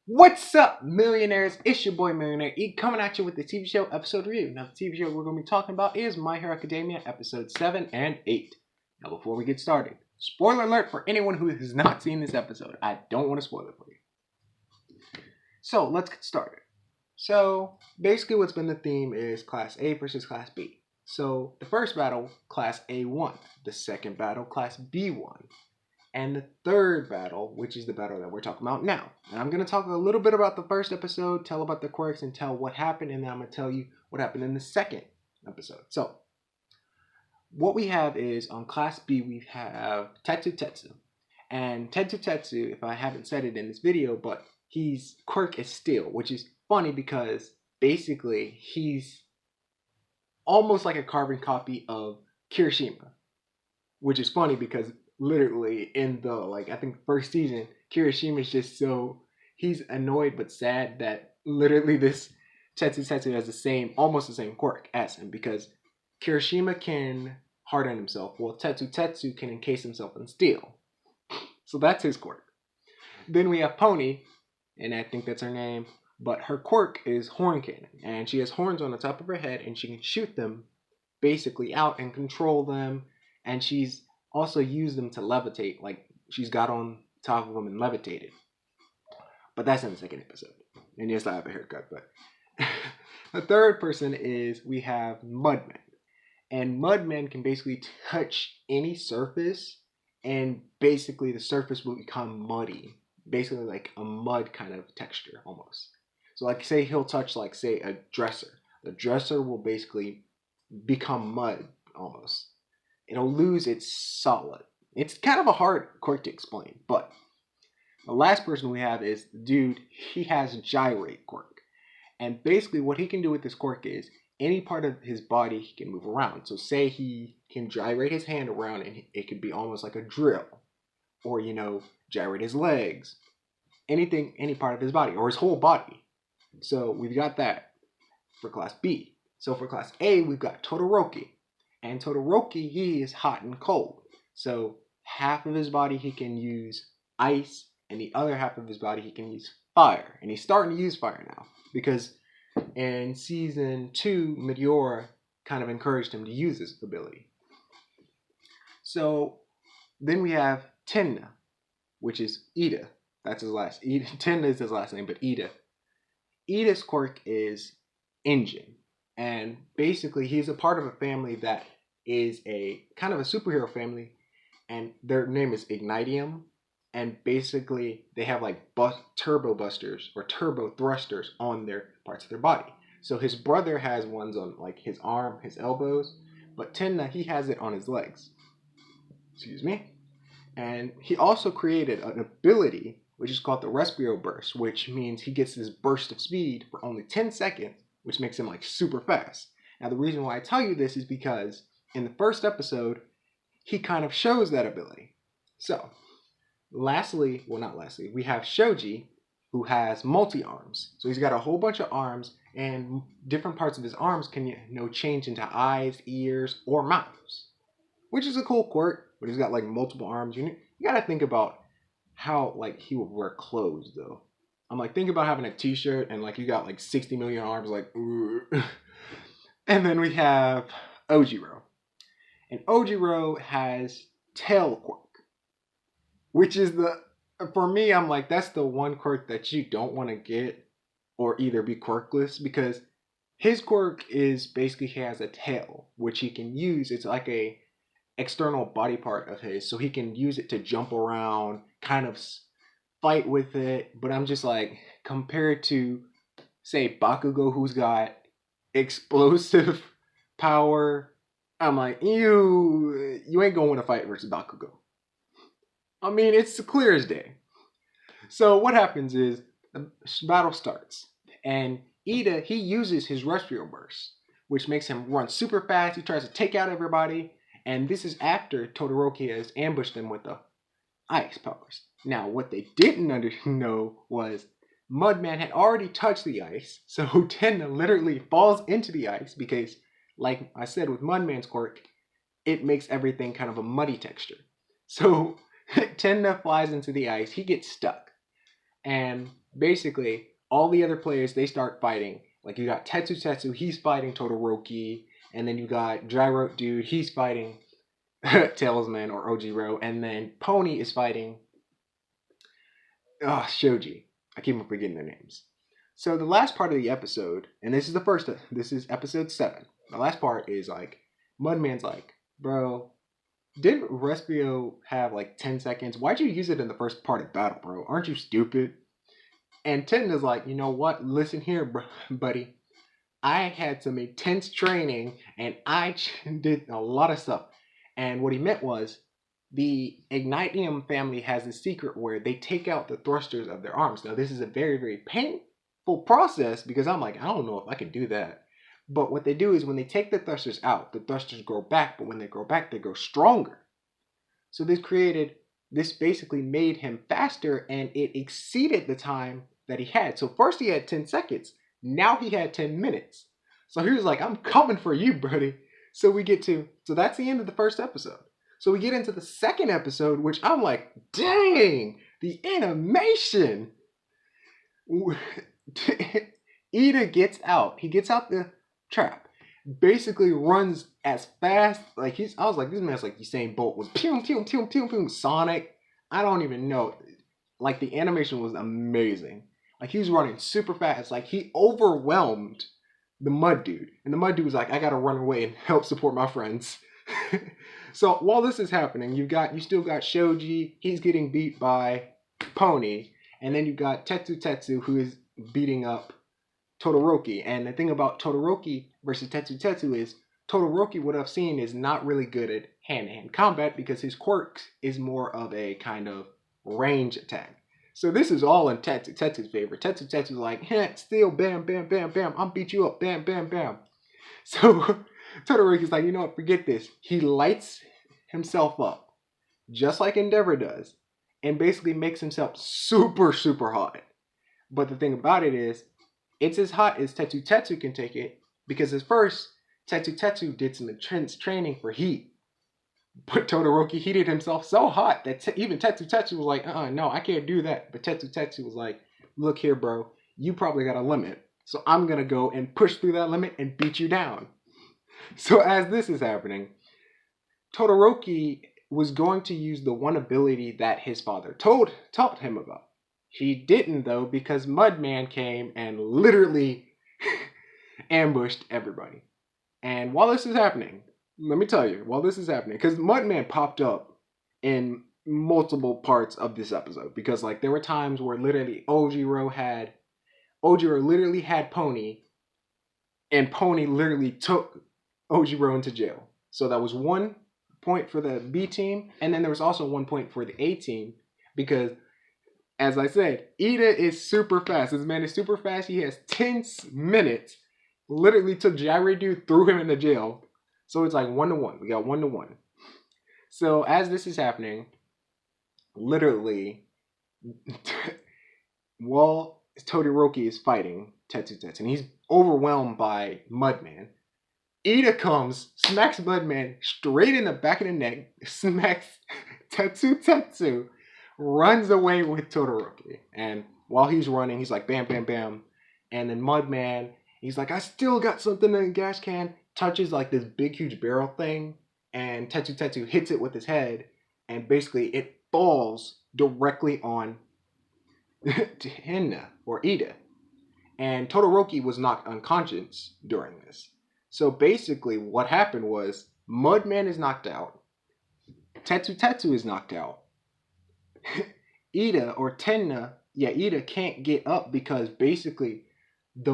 What's up, millionaires? It's your boy Millionaire E coming at you with the TV show episode review. Now, the TV show we're going to be talking about is My Hero Academia episode 7 and 8. Now, before we get started, spoiler alert for anyone who has not seen this episode. I don't want to spoil it for you. So, let's get started. So, basically what's been the theme is Class A versus Class B. So, the first battle, Class A won. The second battle, Class B won. And the third battle, which is the battle that we're talking about now. And I'm going to talk a little bit about the first episode, tell about the quirks, and tell what happened, and then I'm going to tell you what happened in the second episode. So, what we have is, on Class B, we have Tetsu. And Tetsu, if I haven't said it in this video, but his quirk is steel, which is funny because, basically, he's almost like a carbon copy of Kirishima. Which is funny because literally in the I think first season, Kirishima is just so he's annoyed but sad that literally this Tetsu has almost the same quirk as him, because Kirishima can harden himself, while Tetsu can encase himself in steel. So that's his quirk. Then we have Pony, and I think that's her name, but her quirk is Horn Cannon, and she has horns on the top of her head, and she can shoot them basically out and control them. And she's also used them to levitate, like she's got on top of them and levitated. But that's in the second episode. And yes, I have a haircut, but the third person is we have Mudman. And Mudman can basically touch any surface, and basically the surface will become muddy. Basically like a mud kind of texture almost. So like say he'll touch say a dresser. The dresser will basically become mud almost. It'll lose its solid. It's kind of a hard quirk to explain, but the last person we have is the dude. He has a gyrate quirk. And basically what he can do with this quirk is any part of his body he can move around. So say he can gyrate his hand around and it could be almost like a drill. Or, gyrate his legs. Anything, any part of his body, or his whole body. So we've got that for Class B. So for Class A, we've got Todoroki. And Todoroki, he is hot and cold. So half of his body he can use ice, and the other half of his body he can use fire. And he's starting to use fire now, because in season 2, Meteora kind of encouraged him to use this ability. So then we have Tenna, which is Ida. That's his last. Tenna is his last name, but Ida. Ida's quirk is Engine. And basically, he's a part of a family that is a kind of a superhero family, and their name is Ignitium. And basically, they have turbo busters or turbo thrusters on their parts of their body. So his brother has ones on his arm, his elbows, but Tenna, he has it on his legs. Excuse me. And he also created an ability which is called the Respiro Burst, which means he gets this burst of speed for only 10 seconds. Which makes him super fast. Now the reason why I tell you this is because in the first episode, he kind of shows that ability. So, we have Shoji, who has multi-arms. So he's got a whole bunch of arms, and different parts of his arms can change into eyes, ears, or mouths. Which is a cool quirk, but he's got multiple arms. You gotta think about how he would wear clothes though. I'm think about having a t-shirt and you got 60 million arms, And then we have Ojiro. And Ojiro has tail quirk. Which is for me, I'm that's the one quirk that you don't want to get or either be quirkless, because his quirk is basically he has a tail, which he can use. It's like a external body part of his, so he can use it to jump around, kind of fight with it. But I'm just compared to say Bakugo, who's got explosive power, I'm you ain't gonna win a fight versus Bakugo. I mean, it's clear as day. So what happens is the battle starts, and Ida, he uses his Respiro Burst, which makes him run super fast. He tries to take out everybody, and this is after Todoroki has ambushed him with the ice powers. Now, what they didn't know was Mudman had already touched the ice, so Tenna literally falls into the ice because, like I said with Mudman's quirk, it makes everything kind of a muddy texture. So Tenna flies into the ice, he gets stuck. And basically all the other players, they start fighting. Like you got Tetsu, he's fighting Todoroki, and then you got Gyro Dude, he's fighting Talisman or Ojiro, and then Pony is fighting Shoji. I keep on forgetting their names. So the last part of the episode, and this is episode 7. The last part is like, Mudman's like, bro, didn't Respio have like 10 seconds? Why'd you use it in the first part of battle, bro? Aren't you stupid? And Tenna's like, you know what? Listen here, buddy. I had some intense training and I did a lot of stuff. And what he meant was, the Acdemia family has a secret where they take out the thrusters of their arms. Now, this is a very, very painful process because I'm like, I don't know if I can do that. But what they do is when they take the thrusters out, the thrusters grow back. But when they grow back, they grow stronger. So this basically made him faster, and it exceeded the time that he had. So first he had 10 seconds. Now he had 10 minutes. So he was like, I'm coming for you, buddy. So that's the end of the first episode. So we get into the second episode, which I'm like, dang, the animation. Ida gets out. He gets out the trap. Basically runs as fast. I was like, this man's like Usain Bolt was pew, pew, pew, pew, pew, Sonic. I don't even know. Like, the animation was amazing. Like, he was running super fast. Like, he overwhelmed the Mud Dude. And the Mud Dude was like, I gotta run away and help support my friends. So while this is happening, you still got Shoji. He's getting beat by Pony. And then you got Tetsu, who is beating up Todoroki. And the thing about Todoroki versus Tetsu is, Todoroki, what I've seen, is not really good at hand-to-hand combat because his quirks is more of a kind of range attack. So this is all in Tetsu's favor. Tetsu's like, steal, bam, bam, bam, bam. I'll beat you up, bam, bam, bam. So Todoroki's like, you know what, forget this. He lights himself up, just like Endeavor does, and basically makes himself super, super hot. But the thing about it is, it's as hot as Tetsu can take it, because at first, Tetsu did some intense training for heat. But Todoroki heated himself so hot that even Tetsu was like, no, I can't do that. But Tetsu was like, look here, bro, you probably got a limit. So I'm going to go and push through that limit and beat you down. So as this is happening, Todoroki was going to use the one ability that his father taught him about. He didn't, though, because Mudman came and literally ambushed everybody. And while this is happening, let me tell you, because Mudman popped up in multiple parts of this episode, because like there were times where literally Ojiro literally had Pony, and Pony literally took Ojiro into jail. So that was 1 point for the B team, and then there was also 1 point for the A team, because as I said, Ida is super fast. This man is super fast. He has 10 minutes. Literally took Gyro Dude, threw him in the jail. So it's like 1-1. We got 1-1. So as this is happening, literally, while Todoroki is fighting Tetsu, and he's overwhelmed by Mudman, Ida comes, smacks Mudman straight in the back of the neck, smacks Tetsu, runs away with Todoroki. And while he's running, he's like, bam, bam, bam. And then Mudman, he's like, I still got something in the gas can. Touches like this big, huge barrel thing. And Tetsu hits it with his head. And basically it falls directly on Henna or Ida. And Todoroki was knocked unconscious during this. So basically what happened was Mudman is knocked out. Tetsu is knocked out. Ida or Tenna, Ida can't get up because basically the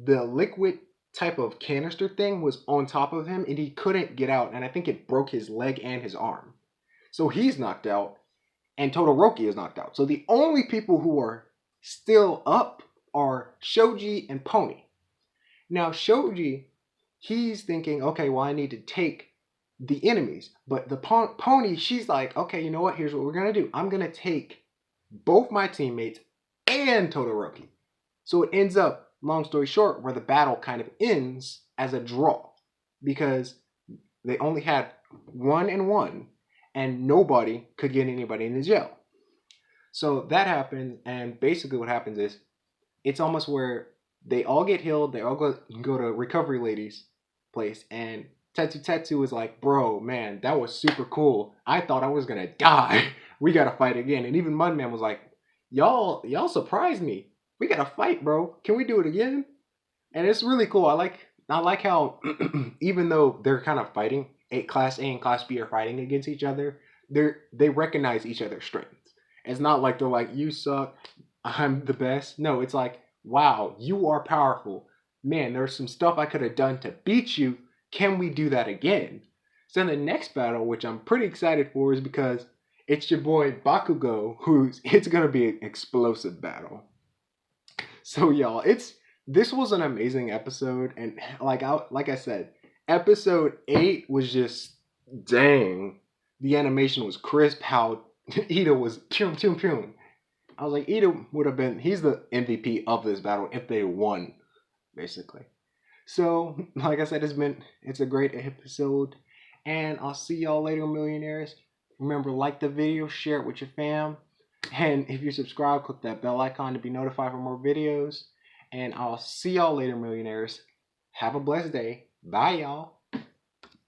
liquid type of canister thing was on top of him and he couldn't get out, and I think it broke his leg and his arm. So he's knocked out and Todoroki is knocked out. So the only people who are still up are Shoji and Pony. Now Shoji, he's thinking, okay, well I need to take the enemies. But the Pony, she's like, okay, you know what? Here's what we're going to do. I'm going to take both my teammates and Todoroki. So it ends up, long story short, where the battle kind of ends as a draw. Because they only had 1-1 and nobody could get anybody in the jail. So that happens, and basically what happens is it's almost where they all get healed. They all go to Recovery Lady's place, and Tetsu is like, bro, man, that was super cool. I thought I was gonna die. We gotta fight again. And even Mudman was like, y'all surprised me. We gotta fight, bro. Can we do it again? And it's really cool. I like how even though they're kind of fighting, Class A and Class B are fighting against each other, they recognize each other's strengths. It's not like they're like, you suck, I'm the best. No, it's like, wow, you are powerful. Man, there's some stuff I could have done to beat you. Can we do that again? So in the next battle, which I'm pretty excited for, is because it's your boy Bakugo, it's gonna be an explosive battle. So y'all, this was an amazing episode, and like I said, episode 8 was just dang. The animation was crisp. How Ida was pum pum pum. I was like, Ida would have been. He's the MVP of this battle if they won, basically. So, like I said, it's a great episode, and I'll see y'all later, millionaires. Remember, like the video, share it with your fam, and if you're subscribed, click that bell icon to be notified for more videos. And I'll see y'all later, millionaires. Have a blessed day. Bye, y'all.